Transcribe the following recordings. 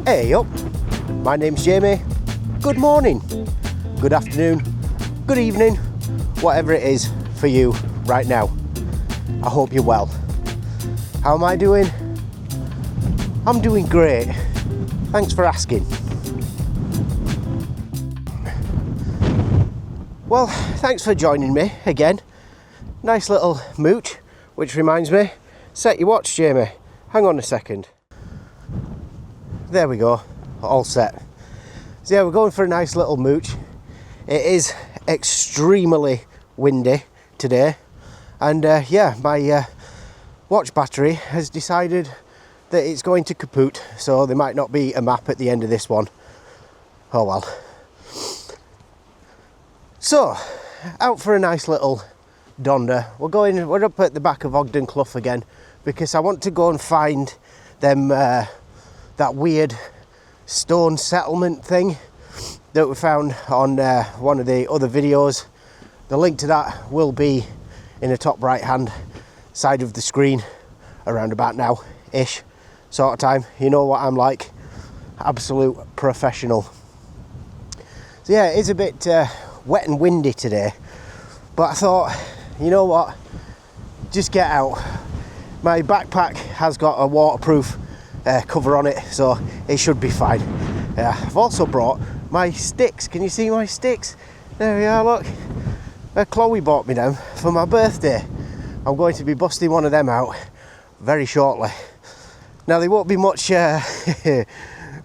Hey up, my name's Jamie. Good morning, good afternoon, good evening, whatever it is for you right now. I hope you're well. How am I doing? I'm doing great. Thanks for asking. Well, thanks for joining me again. Nice little mooch, which reminds me, set your watch, Jamie. Hang on a second. There we go, all set. So yeah, we're going for a nice little mooch. It is extremely windy today, and yeah, my watch battery has decided that it's going to kaput, so there might not be a map at the end of this one. Oh well. So, out for a nice little donder. We're up at the back of Ogden Clough again, because I want to go and find them that weird stone settlement thing that we found on one of the other videos. The link to that will be in the top right hand side of the screen around about now ish sort of time. You know what I'm like, absolute professional. So yeah, it is a bit wet and windy today, but I thought, you know what, just get out. My backpack has got a waterproof cover on it, so it should be fine. I've also brought my sticks. Can you see my sticks? There we are, look. Chloe bought me them for my birthday. I'm going to be busting one of them out very shortly. Now, there won't be much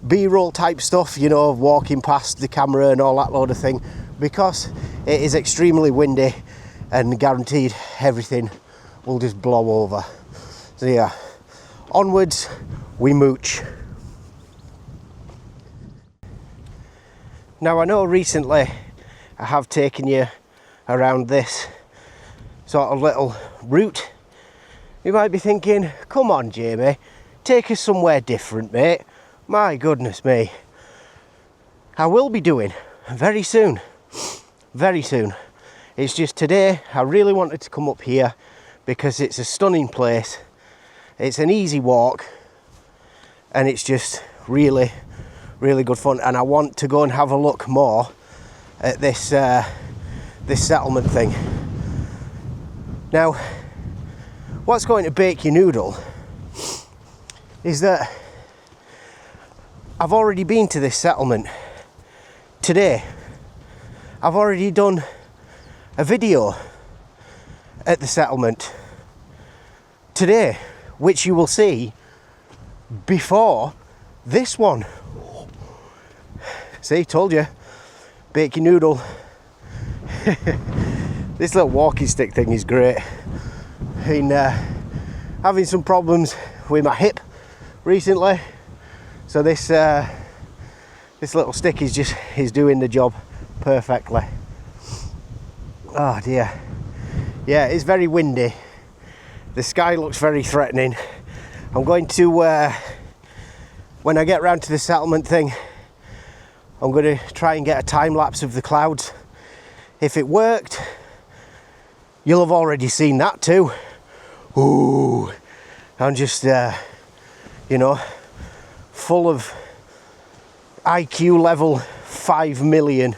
B-roll type stuff, you know, walking past the camera and all that load of thing, because it is extremely windy and guaranteed everything will just blow over. So yeah, onwards we mooch. Now, I know recently I have taken you around this sort of little route. You might be thinking, come on Jamie, take us somewhere different, mate. My goodness me. I will be doing very soon. Very soon. It's just today I really wanted to come up here because it's a stunning place. It's an easy walk and it's just really good fun, and I want to go and have a look more at this this settlement thing. Now, what's going to bake your noodle is that I've already been to this settlement today. I've already done a video at the settlement today, which you will see before this one. See, told you, bake your noodle. This little walking stick thing is great. Been having some problems with my hip recently, so this little stick is doing the job perfectly. Oh dear. Yeah, it's very windy. The sky looks very threatening. I'm going to, when I get round to the settlement thing, I'm going to try and get a time lapse of the clouds. If it worked, you'll have already seen that too. Ooh, I'm just, you know, full of IQ level 5 million.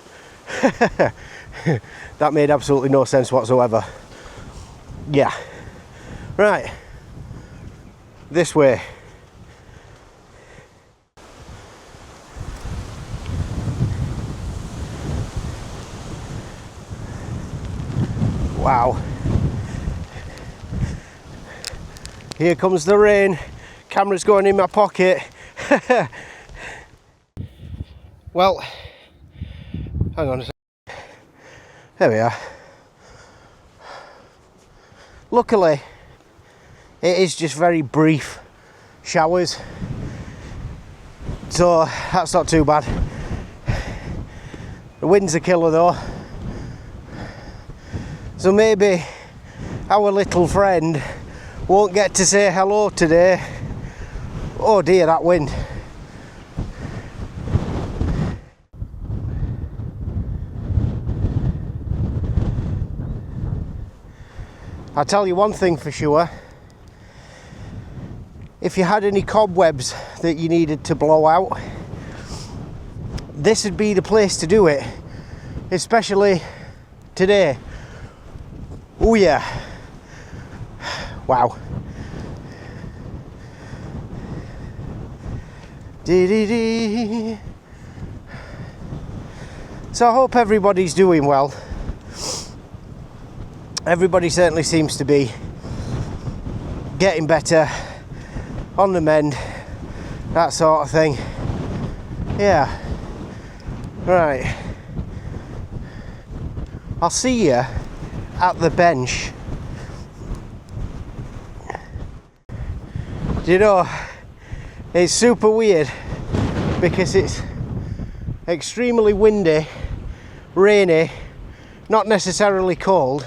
That made absolutely no sense whatsoever. Yeah. Right. This way. Wow. Here comes the rain. Camera's going in my pocket. Well, hang on a second. There we are. Luckily, it is just very brief showers, so that's not too bad. The wind's a killer though, so maybe our little friend won't get to say hello today. Oh dear, that wind. I'll tell you one thing for sure, if you had any cobwebs that you needed to blow out, this would be the place to do it, especially today. Oh yeah, wow. Dee-dee-dee. So I hope everybody's doing well. Everybody certainly seems to be getting better, on the mend, that sort of thing. Yeah. Right. I'll see you at the bench. Do you know, it's super weird because it's extremely windy, rainy, not necessarily cold,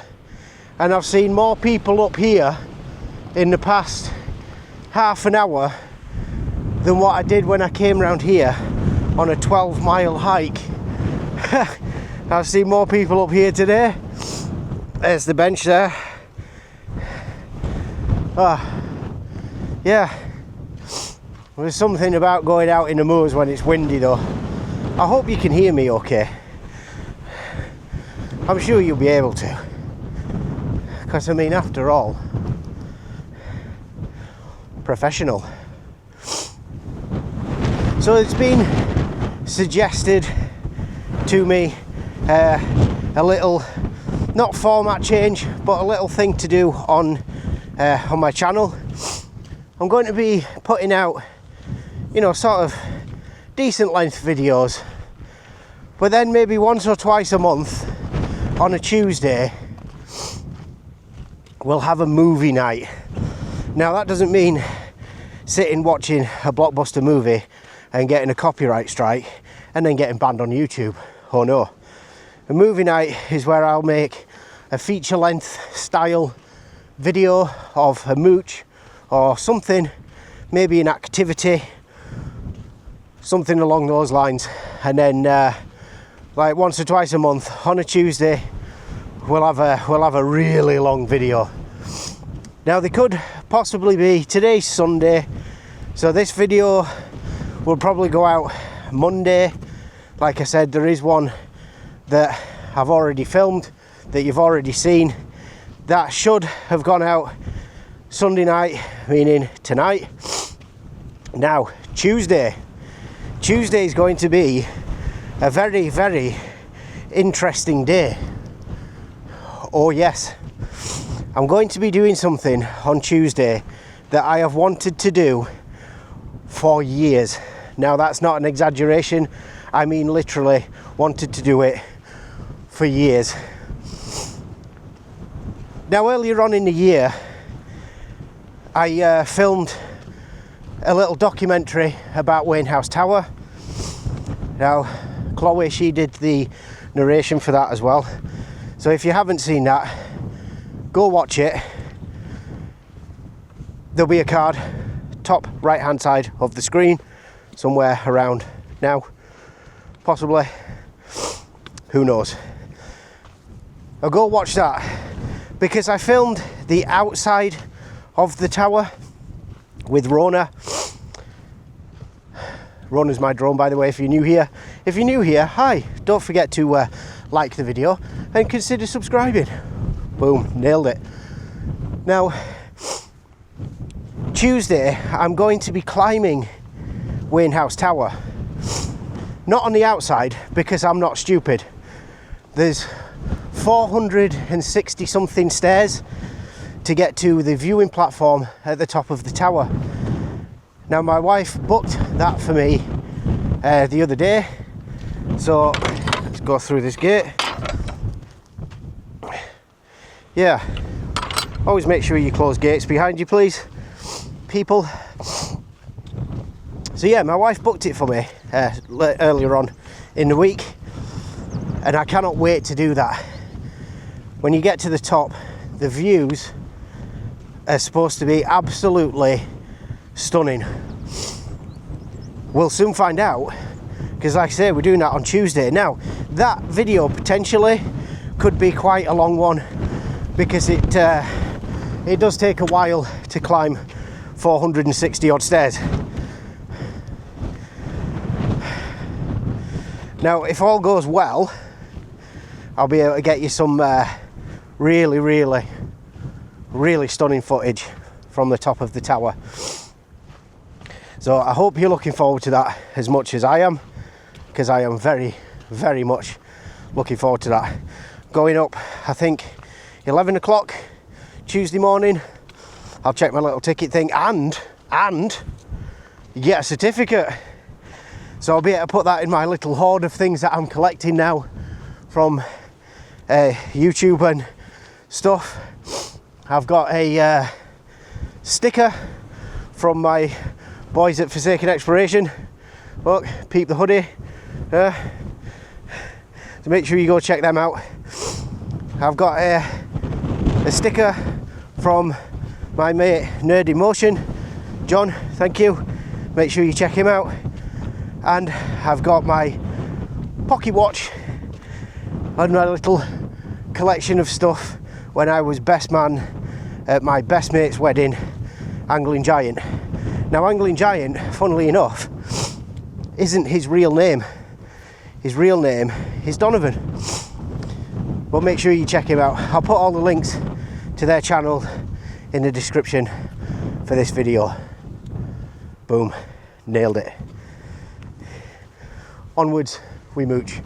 and I've seen more people up here in the past half an hour than what I did when I came round here on a 12-mile hike. I've seen more people up here today. There's the bench there. Yeah, there's something about going out in the moors when it's windy though. I hope you can hear me okay. I'm sure you'll be able to, because I mean, after all, professional. So it's been suggested to me a little, not format change, but a little thing to do on my channel. I'm going to be putting out, you know, sort of decent length videos, but then maybe once or twice a month on a Tuesday we'll have a movie night. Now that doesn't mean sitting watching a blockbuster movie and getting a copyright strike and then getting banned on YouTube. Oh no. A movie night is where I'll make a feature length style video of a mooch or something, maybe an activity, something along those lines, and then like once or twice a month on a Tuesday we'll have a really long video. Now they could possibly be, today's Sunday, so this video will probably go out Monday. Like I said, there is one that I've already filmed that you've already seen that should have gone out Sunday night, meaning tonight. Now Tuesday is going to be a very, very interesting day. Oh yes, I'm going to be doing something on Tuesday that I have wanted to do for years. Now that's not an exaggeration, I mean literally wanted to do it for years. Now earlier on in the year I filmed a little documentary about Wainhouse Tower. Now Chloe, she did the narration for that as well, so if you haven't seen that, go watch it. There'll be a card top right hand side of the screen somewhere around now, possibly, who knows. I'll go watch that because I filmed the outside of the tower with Rona. Rona's my drone, by the way, if you're new here. If you're new here, hi, don't forget to like the video and consider subscribing. Boom, nailed it. Now Tuesday I'm going to be climbing Wainhouse Tower, not on the outside because I'm not stupid. There's 460 something stairs to get to the viewing platform at the top of the tower. Now my wife booked that for me the other day, so let's go through this gate. Yeah, always make sure you close gates behind you, please, people. So yeah, my wife booked it for me earlier on in the week, and I cannot wait to do that. When you get to the top, the views are supposed to be absolutely stunning. We'll soon find out, because like I say, we're doing that on Tuesday. Now that video potentially could be quite a long one because it does take a while to climb 460 odd stairs. Now, if all goes well, I'll be able to get you some really stunning footage from the top of the tower. So I hope you're looking forward to that as much as I am, because I am very much looking forward to that. Going up, I think 11 o'clock Tuesday morning. I'll check my little ticket thing, and you get a certificate. So I'll be able to put that in my little hoard of things that I'm collecting now from YouTube and stuff. I've got a sticker from my boys at Forsaken Exploration. Look, peep the hoodie. So make sure you go check them out. I've got a sticker from my mate Nerd in Motion, John, thank you. Make sure you check him out. And I've got my pocket watch and my little collection of stuff when I was best man at my best mate's wedding, Angling Giant. Now, Angling Giant, funnily enough, isn't his real name. His real name is Donovan. But make sure you check him out. I'll put all the links to their channel in the description for this video. Boom, nailed it. Onwards we mooch.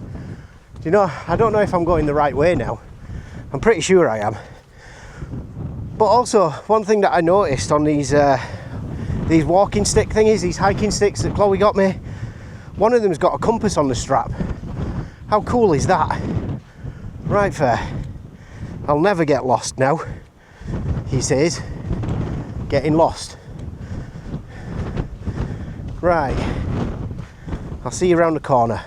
Do you know, I don't know if I'm going the right way now. I'm pretty sure I am. But also, one thing that I noticed on these walking stick thingies, these hiking sticks that Chloe got me, one of them's got a compass on the strap. How cool is that? Right there. I'll never get lost now, he says. Getting lost. Right. I'll see you around the corner.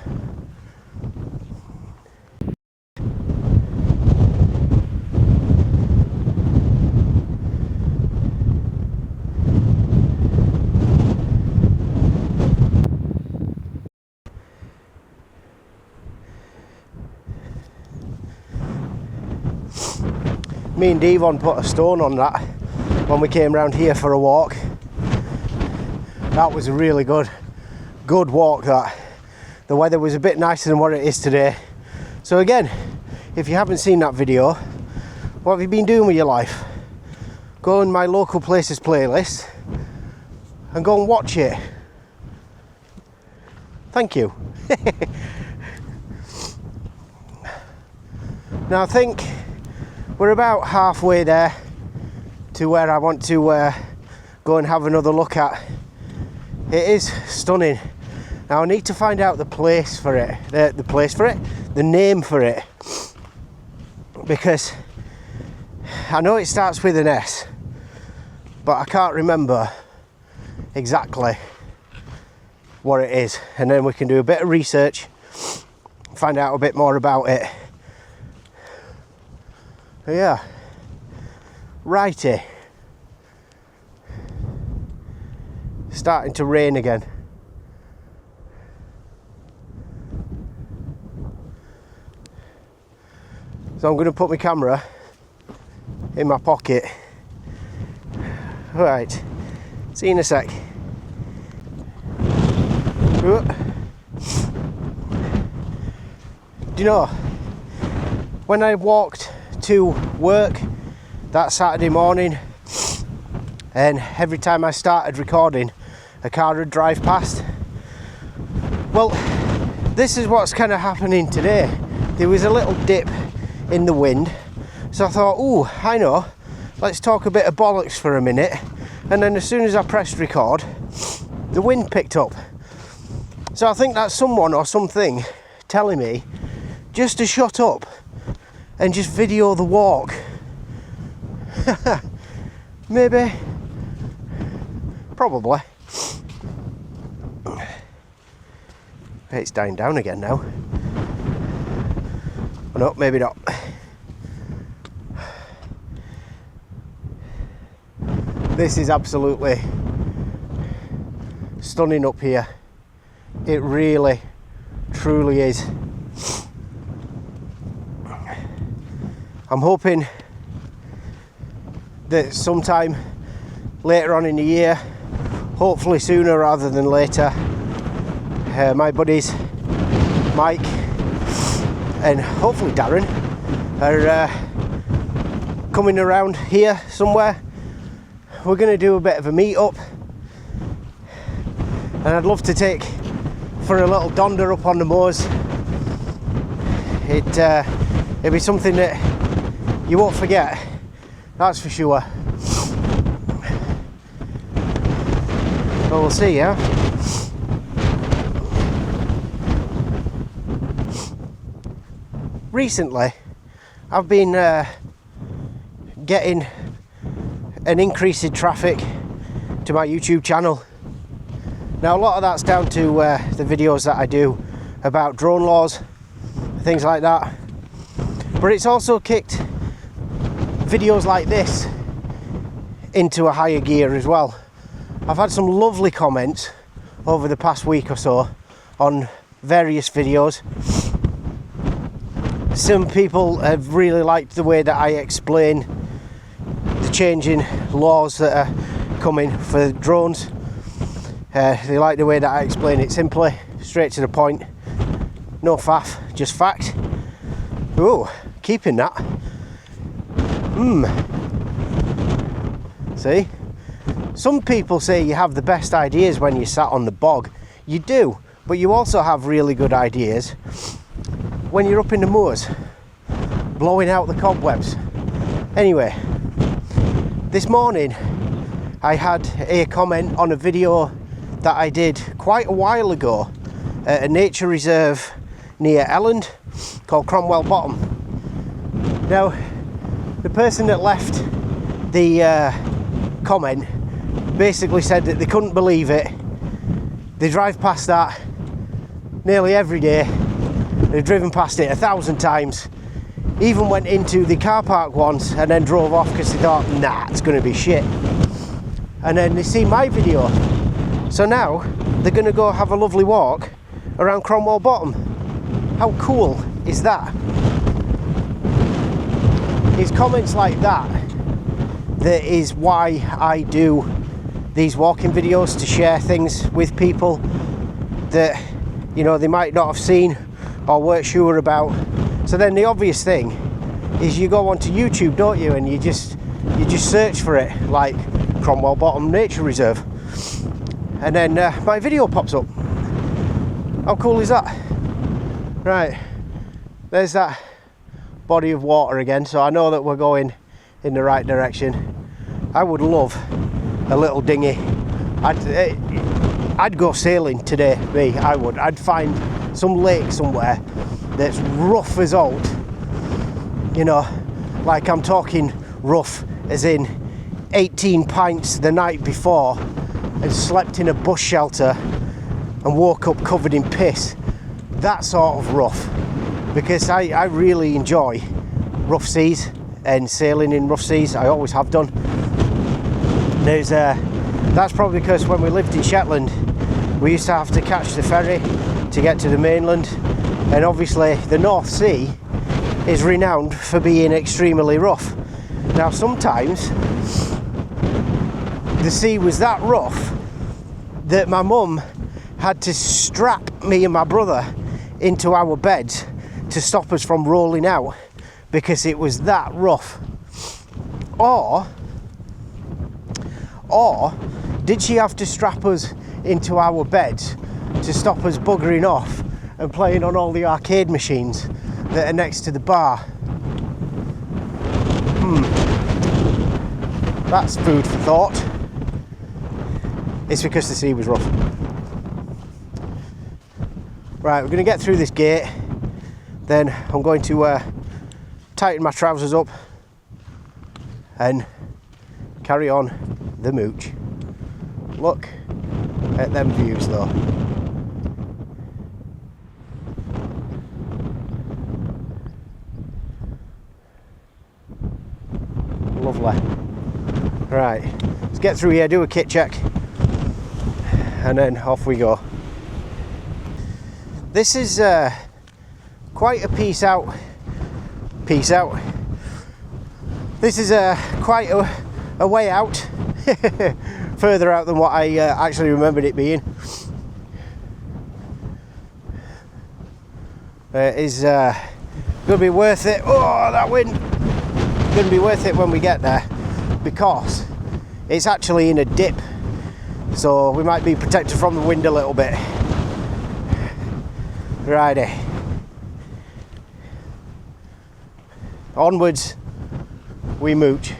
Me and Devon put a stone on that when we came round here for a walk. That was a really good walk, that. The weather was a bit nicer than what it is today. So again, if you haven't seen that video, what have you been doing with your life? Go in my local places playlist and go and watch it. Thank you. Now I think we're about halfway there to where I want to go and have another look at. It is stunning. Now I need to find out the place for it, the name for it, because I know it starts with an S, but I can't remember exactly what it is. And then we can do a bit of research, find out a bit more about it. But yeah, righty. Starting to rain again. So I'm going to put my camera in my pocket. Right, see you in a sec. Do you know, when I walked to work that Saturday morning, and every time I started recording, a car would drive past. Well, this is what's kind of happening today. There was a little dip in the wind, so I thought, oh, I know, let's talk a bit of bollocks for a minute. And then as soon as I pressed record, the wind picked up. So I think that's someone or something telling me just to shut up and just video the walk. Maybe, probably. It's dying down again now. Oh, no, maybe not. This is absolutely stunning up here. It really, truly is. I'm hoping that sometime later on in the year, hopefully sooner rather than later. My buddies Mike and hopefully Darren are coming around here somewhere. We're going to do a bit of a meet up, and I'd love to take for a little donder up on the moors. It'll be something that you won't forget, that's for sure. Well, we'll see, yeah. Recently, I've been getting an increase in traffic to my YouTube channel. Now, a lot of that's down to the videos that I do about drone laws, things like that. But it's also kicked videos like this into a higher gear as well. I've had some lovely comments over the past week or so on various videos. Some people have really liked the way that I explain the changing laws that are coming for drones. They like the way that I explain it simply, straight to the point, no faff, just fact. Ooh, keeping that. See? Some people say you have the best ideas when you're sat on the bog. You do, but you also have really good ideas when you're up in the moors, blowing out the cobwebs. Anyway, this morning I had a comment on a video that I did quite a while ago at a nature reserve near Elland called Cromwell Bottom. Now, the person that left the comment basically said that they couldn't believe it. They drive past that nearly every day. They've driven past it 1,000 times, even went into the car park once and then drove off because they thought, nah, it's going to be shit. And then they see my video, so now they're going to go have a lovely walk around Cromwell Bottom. How cool is that? It's comments like that that is why I do these walking videos, to share things with people that, you know, they might not have seen or weren't sure about. So then the obvious thing is you go onto YouTube, don't you, and you just search for it, like Cromwell Bottom Nature Reserve, and then my video pops up. How cool is that? Right, there's that body of water again, so I know that we're going in the right direction. I would love a little dinghy. I'd go sailing today, me, I would. I'd find some lake somewhere that's rough as old, you know, like I'm talking rough as in 18 pints the night before and slept in a bush shelter and woke up covered in piss. That sort of rough, because I really enjoy rough seas and sailing in rough seas. I always have done. That's probably because when we lived in Shetland, we used to have to catch the ferry to get to the mainland, and obviously the North Sea is renowned for being extremely rough. Now, sometimes the sea was that rough that my mum had to strap me and my brother into our beds to stop us from rolling out because it was that rough. Or did she have to strap us into our beds to stop us buggering off and playing on all the arcade machines that are next to the bar? That's food for thought. It's because the sea was rough. Right, we're going to get through this gate, then I'm going to tighten my trousers up and carry on the mooch. Look at them views though. Lovely. Right, let's get through here, do a kit check, and then off we go. This is quite a piece out. This is quite a way out. further out than what I actually remembered it being. It is going to be worth it. Oh, that wind! Going to be worth it when we get there, because it's actually in a dip, so we might be protected from the wind a little bit. Righty. Onwards we mooch.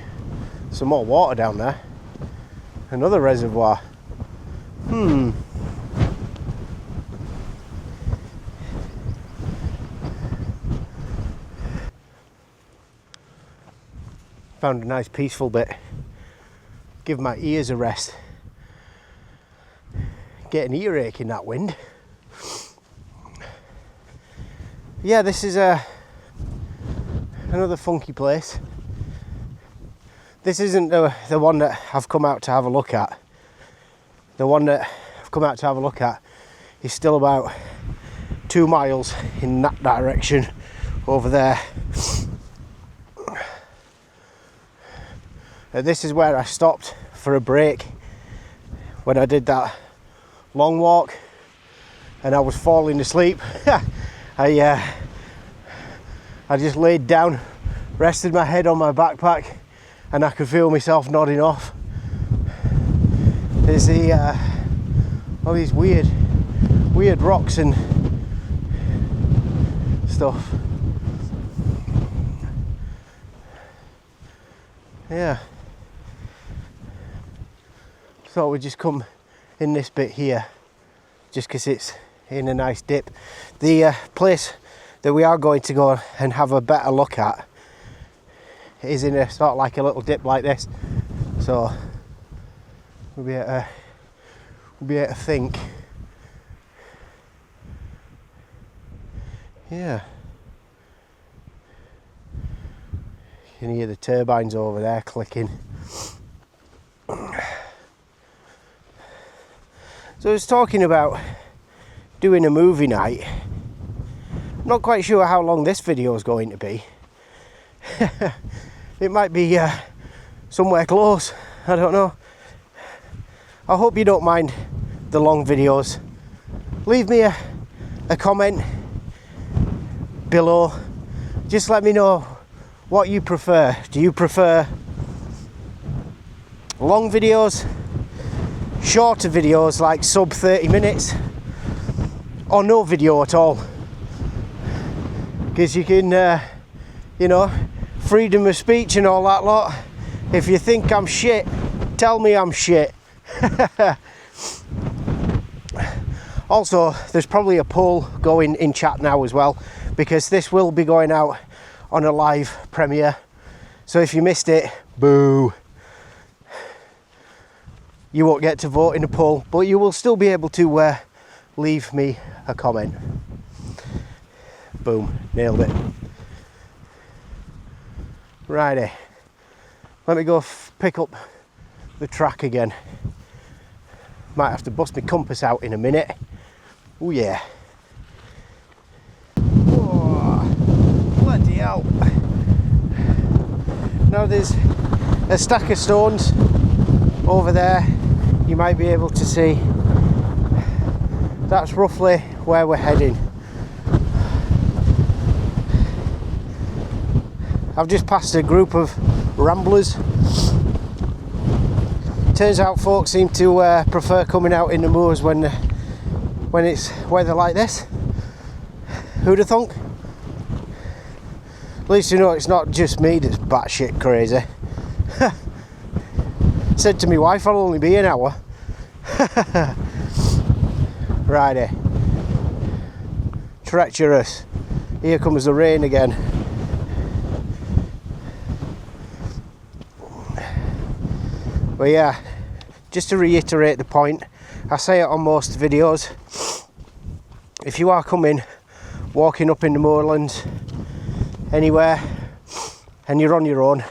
Some more water down there. Another reservoir. Found a nice peaceful bit. Give my ears a rest. Get an earache in that wind. Yeah, this is another funky place. This isn't the one that I've come out to have a look at. The one that I've come out to have a look at is still about 2 miles in that direction over there. This is where I stopped for a break when I did that long walk and I was falling asleep. I just laid down, rested my head on my backpack, and I could feel myself nodding off. There's all these weird rocks and stuff. Yeah. Thought we'd just come in this bit here, just because it's in a nice dip. The place that we are going to go and have a better look at is in a sort of like a little dip like this, so we'll be able to think. Yeah, you can hear the turbines over there clicking. So I was talking about doing a movie night. I'm not quite sure how long this video is going to be. It might be somewhere close, I don't know. I hope you don't mind the long videos. Leave me a comment below. Just let me know what you prefer. Do you prefer long videos, shorter videos like sub 30 minutes, or no video at all? Because you can, you know, freedom of speech and all that lot. If you think I'm shit, tell me I'm shit. Also, there's probably a poll going in chat now as well, because this will be going out on a live premiere. So if you missed it, boo. You won't get to vote in a poll, but you will still be able to leave me a comment. Boom, nailed it. Righty, let me go pick up the track again. Might have to bust my compass out in a minute. Oh yeah. Whoa, bloody hell. Now there's a stack of stones over there. You might be able to see. That's roughly where we're heading. I've just passed a group of ramblers. Turns out folks seem to prefer coming out in the moors when it's weather like this. Who'd have thunk? At least you know it's not just me that's batshit crazy. Said to my wife I'll only be an hour. Righty. Treacherous. Here comes the rain again. But yeah, just to reiterate the point, I say it on most videos, if you are coming, walking up in the moorlands, anywhere, and you're on your own,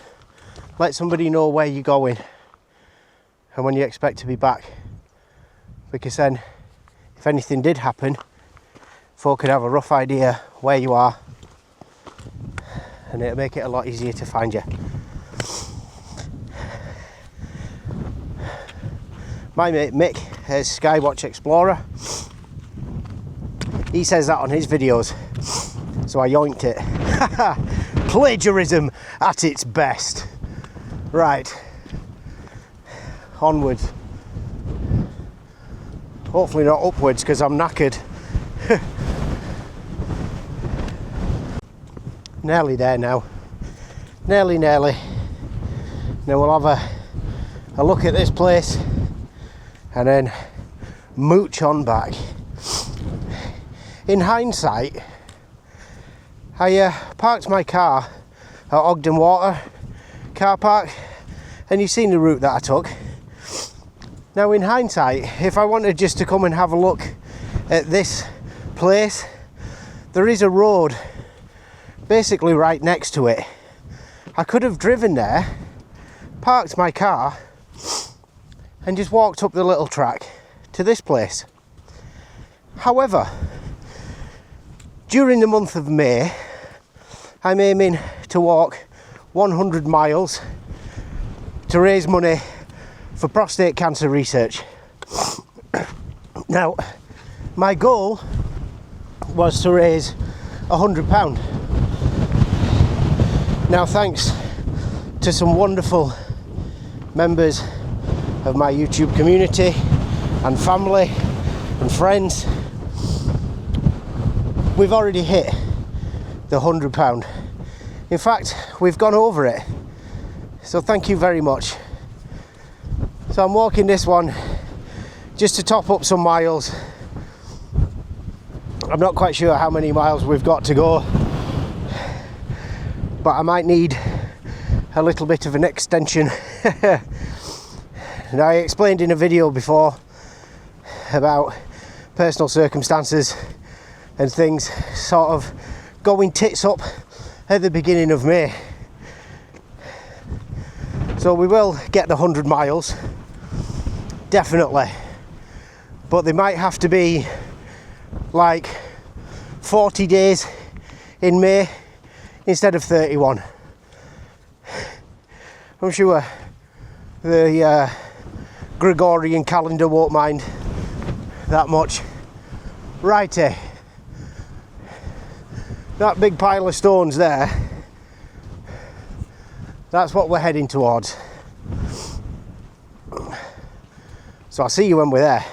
let somebody know where you're going and when you expect to be back, because then if anything did happen, folk could have a rough idea where you are, and it'll make it a lot easier to find you. My mate Mick is Skywatch Explorer. He says that on his videos, so I yoinked it. Plagiarism at its best. Right, onwards. Hopefully not upwards, because I'm knackered. Nearly there now. Nearly. Now we'll have a look at this place and then mooch on back. In hindsight, I parked my car at Ogden Water car park, and you've seen the route that I took. Now in hindsight, if I wanted just to come and have a look at this place, there is a road basically right next to it. I could have driven there, parked my car and just walked up the little track to this place. However, during the month of May, I'm aiming to walk 100 miles to raise money for Prostate Cancer Research. Now, my goal was to raise £100. Now, thanks to some wonderful members of my YouTube community and family and friends, we've already hit the £100. In fact, we've gone over it. So thank you very much. So I'm walking this one just to top up some miles. I'm not quite sure how many miles we've got to go, but I might need a little bit of an extension. Now, I explained in a video before about personal circumstances and things sort of going tits up at the beginning of May. So we will get the 100 miles, definitely, but they might have to be like 40 days in May instead of 31. I'm sure the Gregorian calendar won't mind that much. Righty, that big pile of stones there, that's what we're heading towards. So I'll see you when we're there.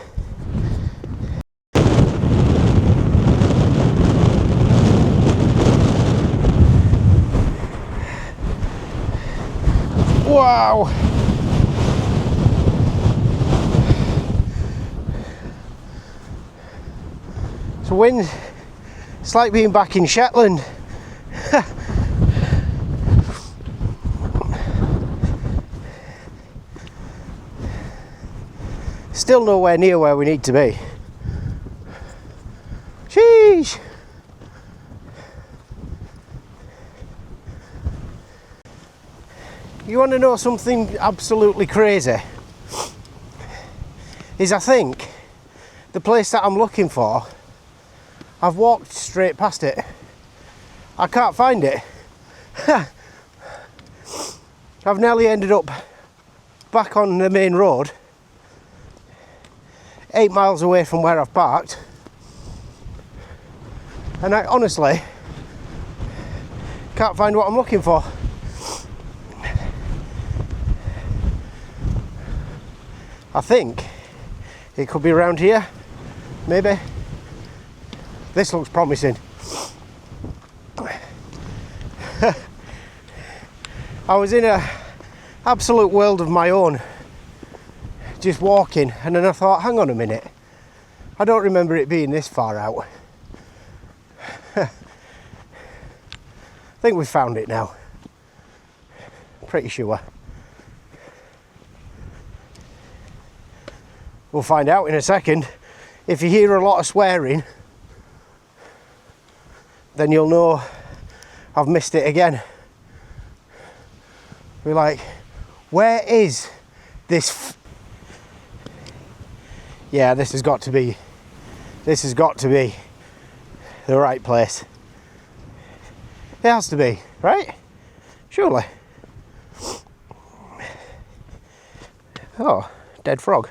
Wow! So wind, it's like being back in Shetland. Still nowhere near where we need to be. Sheesh! You want to know something absolutely crazy? Is I think the place that I'm looking for, I've walked straight past it. I can't find it. I've nearly ended up back on the main road, 8 miles away from where I've parked, and I honestly can't find what I'm looking for. I think it could be around here, maybe. This looks promising. I was in an absolute world of my own, just walking, and then I thought, hang on a minute, I don't remember it being this far out. I think we've found it now. Pretty sure. We'll find out in a second. If you hear a lot of swearing, then you'll know I've missed it again. We're like, where is this? Yeah, this has got to be the right place. It has to be, right? Surely. Oh, dead frog.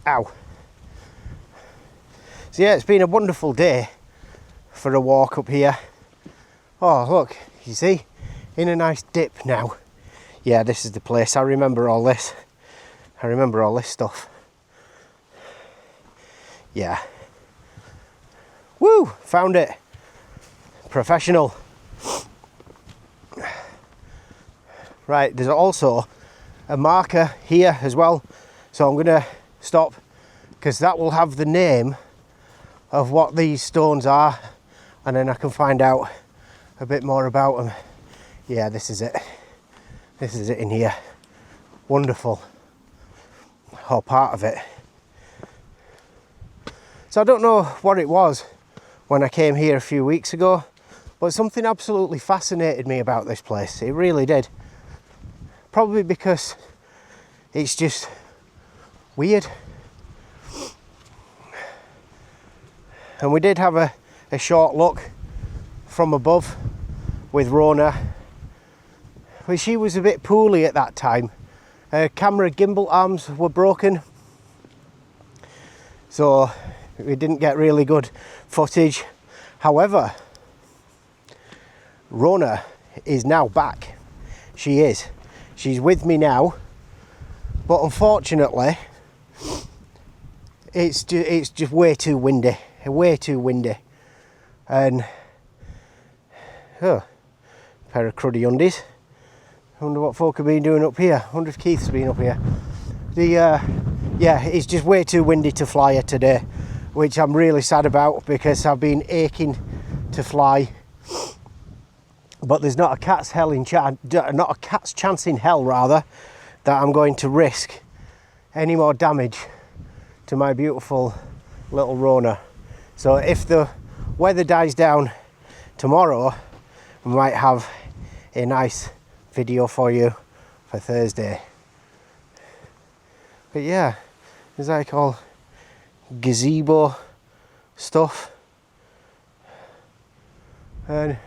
Ow. So yeah, it's been a wonderful day for a walk up here. Oh look, you see, in a nice dip now. Yeah, this is the place. I remember all this. I remember all this stuff. Yeah. Woo! Found it. Professional. Right, there's also a marker here as well. So I'm gonna stop because that will have the name of what these stones are, and then I can find out a bit more about them. Yeah, this is it. This is it in here. Wonderful. Or part of it. So I don't know what it was when I came here a few weeks ago, but something absolutely fascinated me about this place. It really did. Probably because it's just weird. And we did have a short look from above with Rona, but she was a bit poorly at that time. Her camera gimbal arms were broken, so we didn't get really good footage. However, Rona is now back. She is. She's with me now, but unfortunately, it's just way too windy. Way too windy. And pair of cruddy undies. I wonder what folk have been doing up here. I wonder if Keith's been up here. Yeah, it's just way too windy to fly her today, which I'm really sad about because I've been aching to fly. But there's not a cat's chance in hell rather that I'm going to risk any more damage to my beautiful little Rona. So if the weather dies down tomorrow, we might have a nice video for you for Thursday. But yeah, there's like all gazebo stuff. And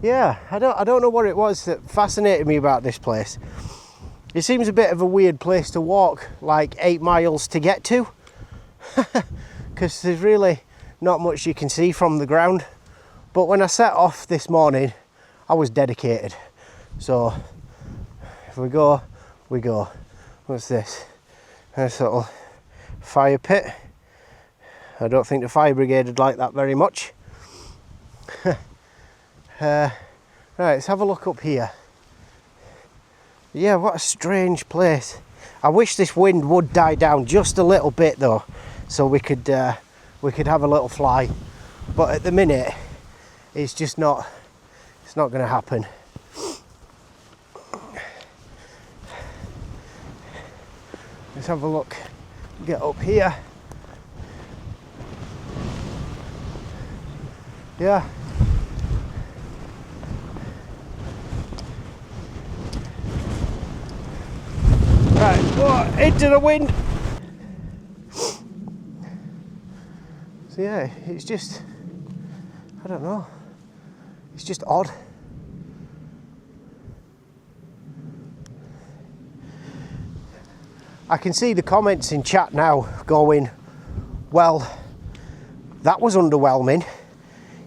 yeah, I don't know what it was that fascinated me about this place. It seems a bit of a weird place to walk like 8 miles to get to, because there's really not much you can see from the ground. But when I set off this morning, I was dedicated. So if we go, we go. What's this? Nice little fire pit. I don't think the fire brigade would like that very much. Right, let's have a look up here. Yeah, what a strange place. I wish this wind would die down just a little bit though, so we could have a little fly. But at the minute, it's just not. It's not going to happen. Let's have a look. Get up here. Yeah. Right, whoa, into the wind. So yeah, it's just, I don't know, it's just odd. I can see the comments in chat now going, well, that was underwhelming.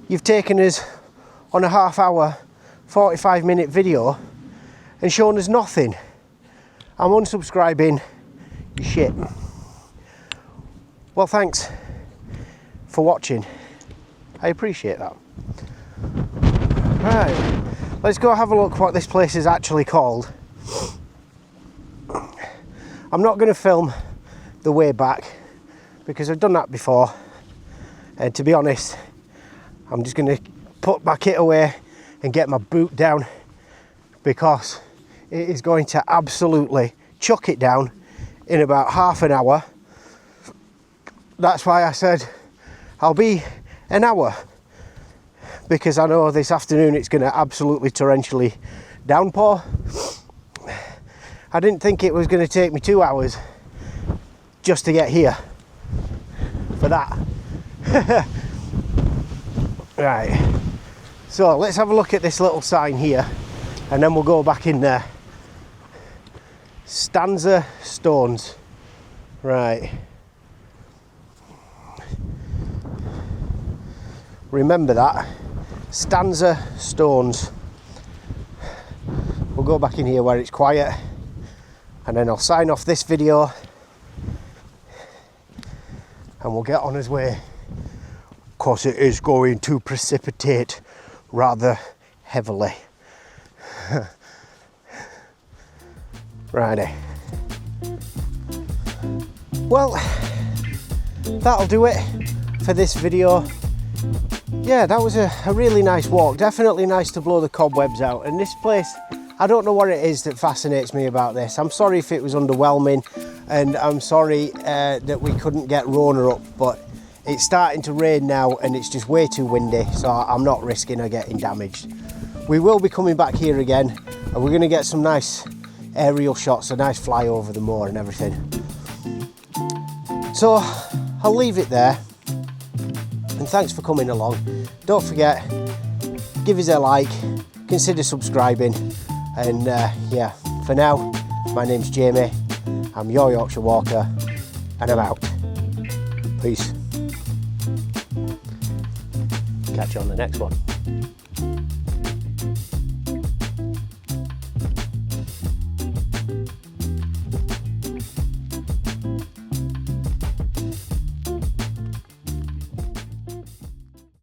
You've taken us on a half-hour, 45-minute video and shown us nothing. I'm unsubscribing, you shit. Well, thanks for watching. I appreciate that. Right, let's go have a look what this place is actually called. I'm not going to film the way back because I've done that before, and to be honest, I'm just going to put my kit away and get my boot down because it is going to absolutely chuck it down in about half an hour. That's why I said I'll be an hour, because I know this afternoon it's going to absolutely torrentially downpour. I didn't think it was going to take me 2 hours just to get here for that. Right, so let's have a look at this little sign here and then we'll go back in there. Stanza stones. Right, Remember that. Stanza stones. We'll go back in here where it's quiet, and then I'll sign off this video and we'll get on his way. Of course it is going to precipitate rather heavily. Righty. Well, that'll do it for this video. Yeah, that was a really nice walk. Definitely nice to blow the cobwebs out. And this place, I don't know what it is that fascinates me about this. I'm sorry if it was underwhelming, and I'm sorry that we couldn't get Rona up, but it's starting to rain now and it's just way too windy, so I'm not risking her getting damaged. We will be coming back here again, and we're going to get some nice aerial shots, a nice fly over the moor and everything. So I'll leave it there, and thanks for coming along. Don't forget, give us a like, consider subscribing, and yeah, for now, my name's Jamie, I'm your Yorkshire Walker, and I'm out. Peace. Catch you on the next one.